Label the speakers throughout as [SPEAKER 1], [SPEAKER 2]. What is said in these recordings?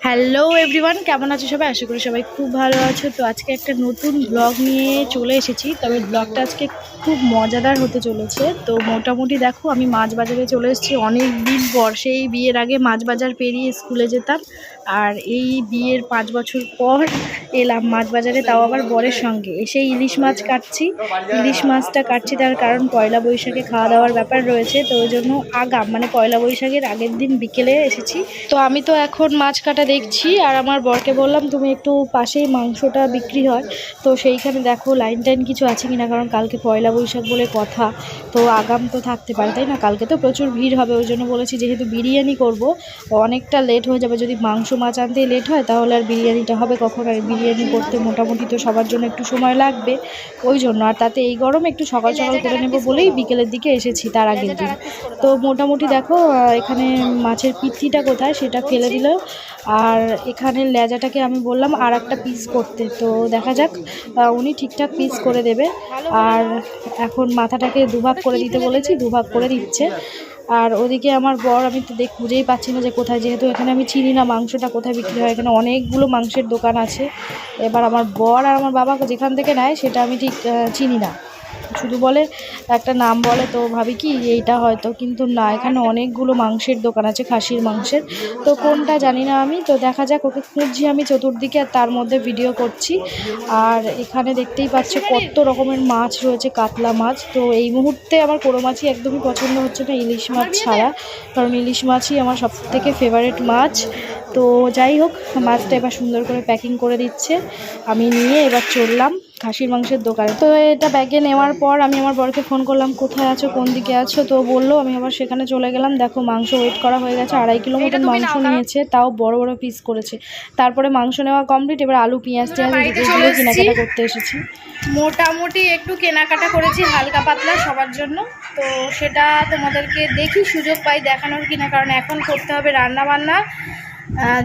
[SPEAKER 1] Hello everyone, কেমন আছো সবাই? আশা করি সবাই খুব ভালো আছো। তো আজকে একটা নতুন ব্লগ নিয়ে চলে এসেছি, তবে ব্লগটা আজকে খুব মজাদার হতে চলেছে। তো মোটামুটি দেখো, আমি মাছ বাজারে চলে এসেছি অনেক দিন পর। সেই বিয়ের আগে মাছ বাজার পেরিয়ে স্কুলে যেতাম, আর এই বিয়ের 5 বছর পর এলাম মাছ বাজারে, তাও আবার বরের সঙ্গে। এসে ইলিশ মাছ কাটছি। ইলিশ মাছটা কাটছি তার কারণ পয়লা বৈশাখে খাওয়া দাওয়ার ব্যাপার রয়েছে, তো ওই জন্য আগাম মানে পয়লা বৈশাখের আগের দিন বিকেলে এসেছি। তো আমি তো এখন মাছ কাটা দেখছি, আর আমার বরকে বললাম তুমি একটু পাশেই মাংসটা বিক্রি হয়, তো সেইখানে দেখো লাইন টাইন কিছু আছে কিনা, কারণ কালকে পয়লা বৈশাখ বলে কথা, তো আগাম তো থাকতে পারে তাই না? কালকে তো প্রচুর ভিড় হবে, ওই জন্য বলেছি যেহেতু বিরিয়ানি করব অনেকটা লেট হয়ে যাবে। যদি মাংস মাছ আনতেই লেট হয় তাহলে আর বিরিয়ানিটা হবে কখন? আর বিরিয়ানি করতে মোটামুটি তো সবার জন্য একটু সময় লাগবে, ওই জন্য। আর তাতে এই গরমে একটু সকাল সকাল করে নেব বলেই বিকেলের দিকে এসেছি তার আগের দিন। তো মোটামুটি দেখো এখানে মাছের পিত্তিটা কোথায় সেটা ফেলে দিল, আর এখানে লেজাটাকে আমি বললাম আর একটা পিস করতে, তো দেখা যাক উনি ঠিকঠাক পিস করে দেবে। আর এখন মাথাটাকে দুভাগ করে দিতে বলেছি, দুভাগ করে দিচ্ছে। আর ওদিকে আমার বর, আমি তো খুঁজেই পাচ্ছি না যে কোথায়, যেহেতু এখানে আমি চিনি না মাংসটা কোথায় বিক্রি হয়। এখানে অনেকগুলো মাংসের দোকান আছে, এবার আমার বর আর আমার বাবা যেখান থেকে নেয় সেটা আমি ঠিক চিনি না, শুধু বলে একটা নাম বলে, তো ভাবি কি এইটা হয়তো, কিন্তু না, এখানে অনেকগুলো মাংসের দোকান আছে খাসির মাংসের, তো কোনটা জানি না আমি। তো দেখা যাক, ওকে খুঁজছি আমি চতুর্দিকে, আর তার মধ্যে ভিডিও করছি। আর এখানে দেখতেই পাচ্ছ কত রকমের মাছ রয়েছে, কাতলা মাছ। তো এই মুহূর্তে আমার কোনো মাছই একদমই পছন্দ হচ্ছে না ইলিশ মাছ ছাড়া, কারণ ইলিশ মাছই আমার সব থেকে ফেভারিট মাছ। তো যাই হোক, মাছটা এবার সুন্দর করে প্যাকিং করে দিচ্ছে, আমি নিয়ে এবার চললাম খাসির মাংসের দোকানে। তো এটা ব্যাগে নেওয়ার পর আমি আমার বরকে ফোন করলাম, কোথায় আছো, কোন দিকে আছো? তো বললো, আমি আবার সেখানে চলে গেলাম। দেখো মাংস ওয়েট করা হয়ে গেছে, 2.5 কিলো মতন মাংস নিয়েছে, তাও বড় বড় পিস করেছে। তারপরে মাংস নেওয়া কমপ্লিট, এবার আলু পেঁয়াজ এগুলো কেনাকাটা করতে এসেছি। মোটামুটি একটু কেনাকাটা করেছি হালকা পাতলা সবার জন্য, তো সেটা তোমাদেরকে দেখি সুযোগ পাই দেখানোর কিনা, কারণ এখন করতে হবে রান্না বান্না।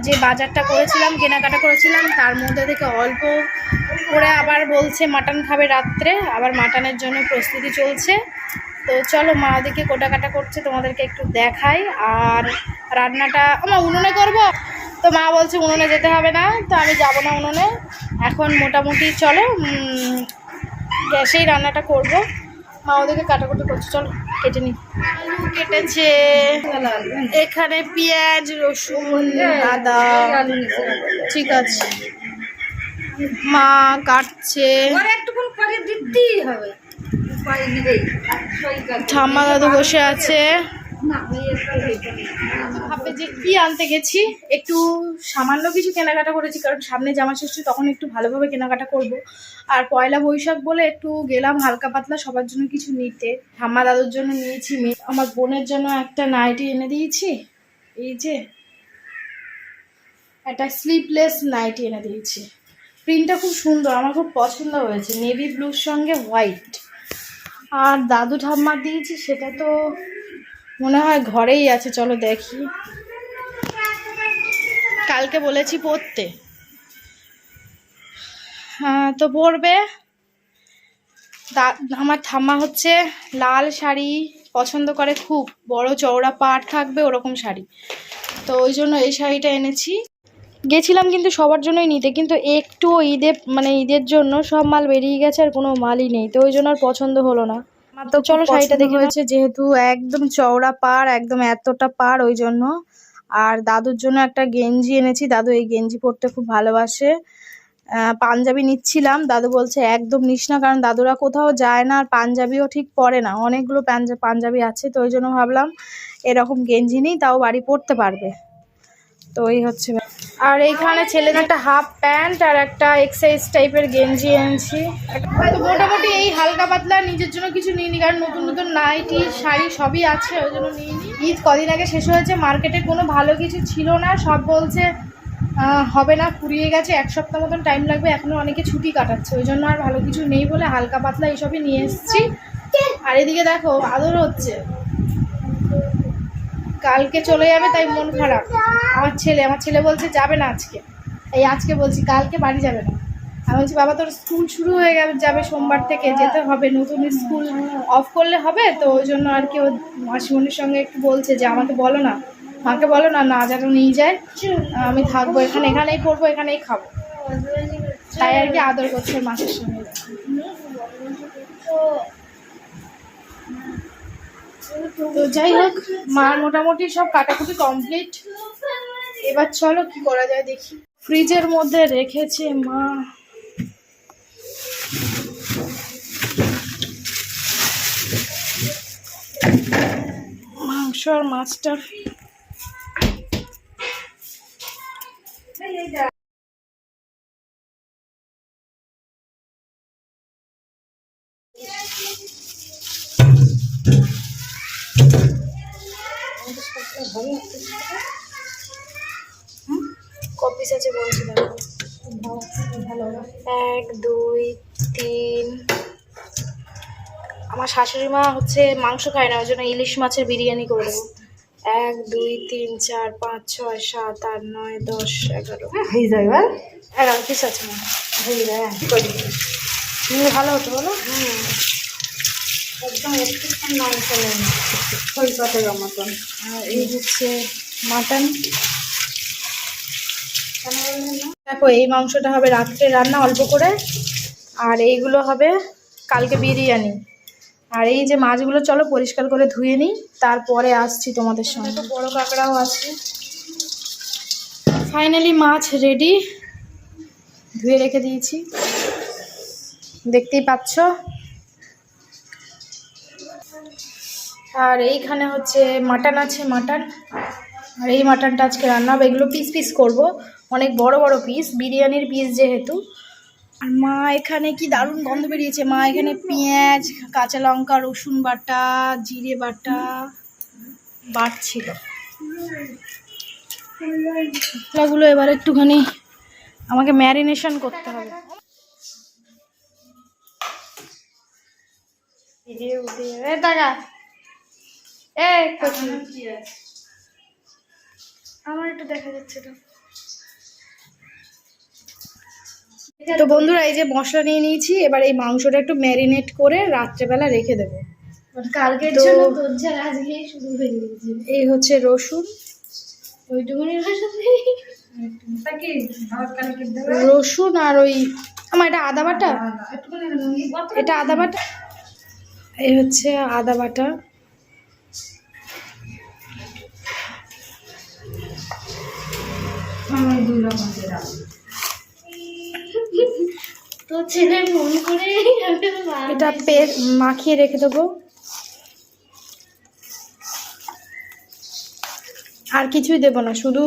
[SPEAKER 1] যে বাজারটা করেছিলাম, কেনাকাটা করেছিলাম, তার মধ্যে থেকে অল্প করে আবার বলছে মাটন খাবে রাত্রে, আবার মাটনের জন্য প্রস্তুতি চলছে। তো চলো মা ওদিকে কোটাকাটা করছে, তোমাদেরকে একটু দেখাই। আর রান্নাটা আমার উনুনে করব, তো মা বলছে উনুনে যেতে হবে না, তো আমি যাব না উনুনে এখন। মোটামুটি চলো গ্যাসেই রান্নাটা করব। মা ওদেরকে কাটাকুটি করছে, চলো কেটে নিই। আলু কেটেছে, এখানে পেঁয়াজ রসুন আদা, ঠিক আছে, মা কাটছে। ঠাম্মা দাদু বসে আছে, ভাববে যে কি আনতে গেছি। একটু সামান্য কিছু কেনাকাটা করেছি, কারণ সামনে জামা ষষ্ঠী, তখন একটু ভালোভাবে কেনাকাটা করব। আর পয়লা বৈশাখ বলে একটু গেলাম হালকা পাতলা সবার জন্য কিছু নিতে। ঠাম্মা দাদুর জন্য নিয়েছি, আমার বোনের জন্য একটা নাইটি এনে দিয়েছি, এই যে একটা স্লিভলেস নাইটি এনে দিয়েছি। প্রিন্টটা খুব সুন্দর, আমার খুব পছন্দ হয়েছে, নেভি ব্লুর সঙ্গে হোয়াইট। আর দাদু ঠাম্মার দিয়েছি সেটা তো মনে হয় ঘরেই আছে, চলো দেখি। কালকে বলেছি পরতে, হ্যাঁ তো পরবে। আমার ঠাম্মা হচ্ছে লাল শাড়ি পছন্দ করে, খুব বড় চওড়া পাড় থাকবে ওরকম শাড়ি, তো ওই জন্য এই শাড়িটা এনেছি। গেছিলাম কিন্তু সবার জন্যই নিতে, কিন্তু একটু ঈদের জন্য সব মাল বেরিয়ে গেছে, আর কোনো মালই নেই, তো ওই জন্য আর পছন্দ হলো না। তো চলো শাড়িটা দেখে হয়েছে, যেহেতু একদম চওড়া পাড়, একদম এতটা পাড়, ওই জন্য। আর দাদুর জন্য একটা গেঞ্জি এনেছি, দাদু এই গেঞ্জি পরতে খুব ভালোবাসে। পাঞ্জাবি নিচ্ছিলাম, দাদু বলছে একদম নিস না, কারণ দাদুরা কোথাও যায় না আর পাঞ্জাবিও ঠিক পরে না, অনেকগুলো পাঞ্জাবি আছে, তো ওই জন্য ভাবলাম এরকম গেঞ্জি নিই, তাও বাড়ি পরতে পারবে। তো এই হচ্ছে। আর এইখানে ছেলের একটা হাফ প্যান্ট আর একটা এক্সারসাইজ টাইপের গেঞ্জি এনেছি। তো মোটামুটি এই হালকা পাতলা, নিজের জন্য কিছু নিইনি, কারণ নতুন নতুন নাইটি শাড়ি সবই আছে, ওই জন্য নিইনি। ঈদ কদিন আগে শেষ হয়েছে, মার্কেটে কোনো ভালো কিছু ছিল না, সব বলছে হবে না, ফুরিয়ে গেছে, 1 সপ্তাহ মতন টাইম লাগবে, এখনও অনেকে ছুটি কাটাচ্ছে, ওই জন্য আর ভালো কিছু নেই বলে হালকা পাতলা এইসবই নিয়ে এসেছি। আর এদিকে দেখো আদর হচ্ছে, কালকে চলে যাবে তাই মন খারাপ। আমার ছেলে বলছে যাবে না আজকে, আজকে বলছি কালকে বাড়ি যাবে না। আমি বলছি বাবা তোর স্কুল শুরু হয়ে যাবে, সোমবার থেকে যেতে হবে, নতুন স্কুল অফ করলে হবে, তো ওই জন্য আর কি ও মাসিমণির সঙ্গে একটু বলছে যে আমাকে বলো না, মাকে বলো না, না যেন নিয়ে যায়, আমি থাকবো এখানে, এখানেই পড়বো, এখানেই খাবো, তাই আর কি আদর করছে মাছের সঙ্গে। তো যাই হোক, মার মোটামুটি সব কাটাকুটি কমপ্লিট। এবার চলো কি করা যায় দেখি। ফ্রিজের মধ্যে রেখেছে মা মাংস আর মাছটা। কপিস আছে বলছি, দেখো 1 2 3। আমার শাশুড়ি মা হচ্ছে মাংস খায় না, ওই জন্য ইলিশ মাছের বিরিয়ানি করে দেবো। 1 2 3 4 5 6 7 8 9 10 11
[SPEAKER 2] হয়ে যায়।
[SPEAKER 1] 11 পিস আছে মনে
[SPEAKER 2] হয়ে যায়
[SPEAKER 1] ভালো হতো বলো।
[SPEAKER 2] একদম একটুখানি মাংস নেই, ওই পাতের মতন।
[SPEAKER 1] আর এই হচ্ছে মাটন। দেখো এই মাংসটা হবে রাত্রে রান্না অল্প করে, আর এইগুলো হবে কালকে বিরিয়ানি। আর এই যে মাছগুলো চলো পরিষ্কার করে ধুয়ে নিই, তারপরে আসছি তোমাদের সঙ্গে। তো বড় কাঁকড়াও আছে। ফাইনালি মাছ রেডি, ধুয়ে রেখে দিয়েছি, দেখতেই পাচ্ছ। আর এইখানে হচ্ছে মাটন আছে, মাটন। আর এই মাটনটা আজকে রান্না হবে। এগুলো পিস পিস করব, অনেক বড় বড় পিস, বিরিয়ানির পিস যেহেতু। আর মা এখানে কি দারুণ গন্ধ বেরিয়েছে। মা এখানে পেঁয়াজ, কাঁচা লঙ্কা, রসুন বাটা, জিরে বাটা বাটছিল। মশলাগুলো এবার একটুখানি আমাকে ম্যারিনেশন করতে হবে। আমার একটু দেখা যাচ্ছে তো। তো বন্ধুরা এই যে মশলা নিয়ে নিয়েছি, এবার এই মাংসটা একটু ম্যারিনেট করে রাত্রেবেলা রেখে দেবো।
[SPEAKER 2] কালকের জন্য তোর ঝাল আজকেই শুরু হয়ে গেছে।
[SPEAKER 1] এই হচ্ছে রসুন,
[SPEAKER 2] ওইটুকুনি
[SPEAKER 1] রসুন আর ওই আমার এটা আদা বাটা, এটা আদা বাটা। এই হচ্ছে আদা বাটা,
[SPEAKER 2] তোর ছেলে ফোন করে
[SPEAKER 1] এটা মাখিয়ে রেখে দেবো। আর কিছুই দেব না, শুধু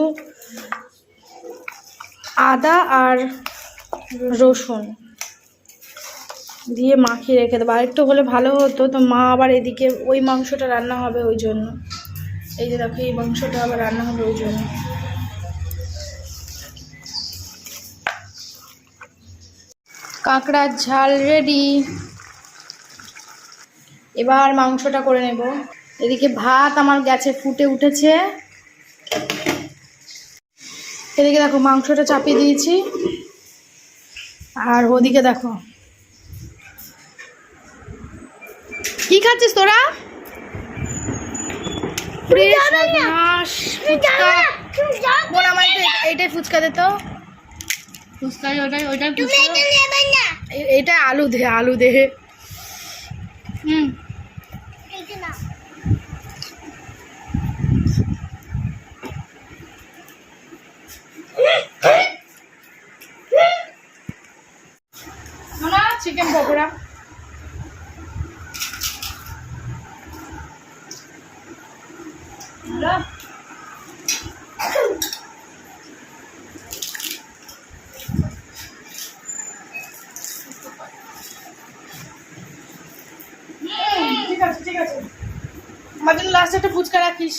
[SPEAKER 1] আদা আর রসুন দিয়ে মাখিয়ে রেখে দেবো। আর একটু হলে ভালো হতো, তো মা আবার এদিকে ওই মাংসটা রান্না হবে ওই জন্য। এই যে দেখো এই মাংসটা আবার রান্না হবে ওই জন্য। কাঁকড়ার ঝাল রেডি, এবার মাংসটা করে নেব। এদিকে ভাত আমার গ্যাসে ফুটে উঠেছে, এদিকে দেখো মাংসটা চাপিয়ে দিয়েছি। আর ওদিকে দেখো কি খাচ্ছিস তোরা? এইটাই ফুচকা দে তো, এটা আলু দে, আলু দে। চিকেন পকোড়া। ঠিক আছে ঠিক আছে, আমার জন্য লাস্টে একটা ফুচকা রাখিস।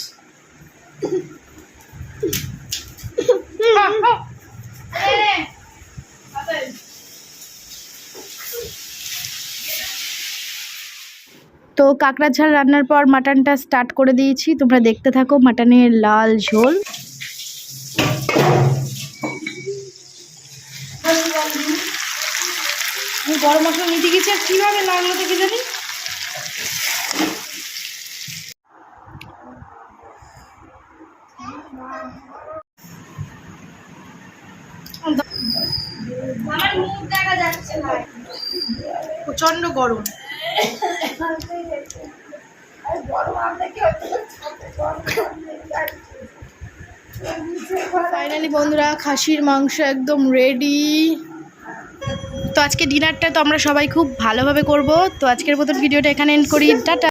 [SPEAKER 1] তো কাঁকড়ার ঝাল রান্নার পর মাটনটা স্টার্ট করে দিয়েছি, তোমরা দেখতে থাকো মাটনের লাল ঝোল। গরম মশলা নিতে গেছি আর কীভাবে লাগলো তো কি জানি।
[SPEAKER 2] আমার মুখ দেখা যাচ্ছে না।
[SPEAKER 1] প্রচন্ড গরম। ফাইনালি বন্ধুরা খাসির মাংস একদম রেডি। তো আজকে ডিনারটা তো আমরা সবাই খুব ভালোভাবে করব। তো আজকের মতন ভিডিওটা এখানে এন্ড করি। টাটা।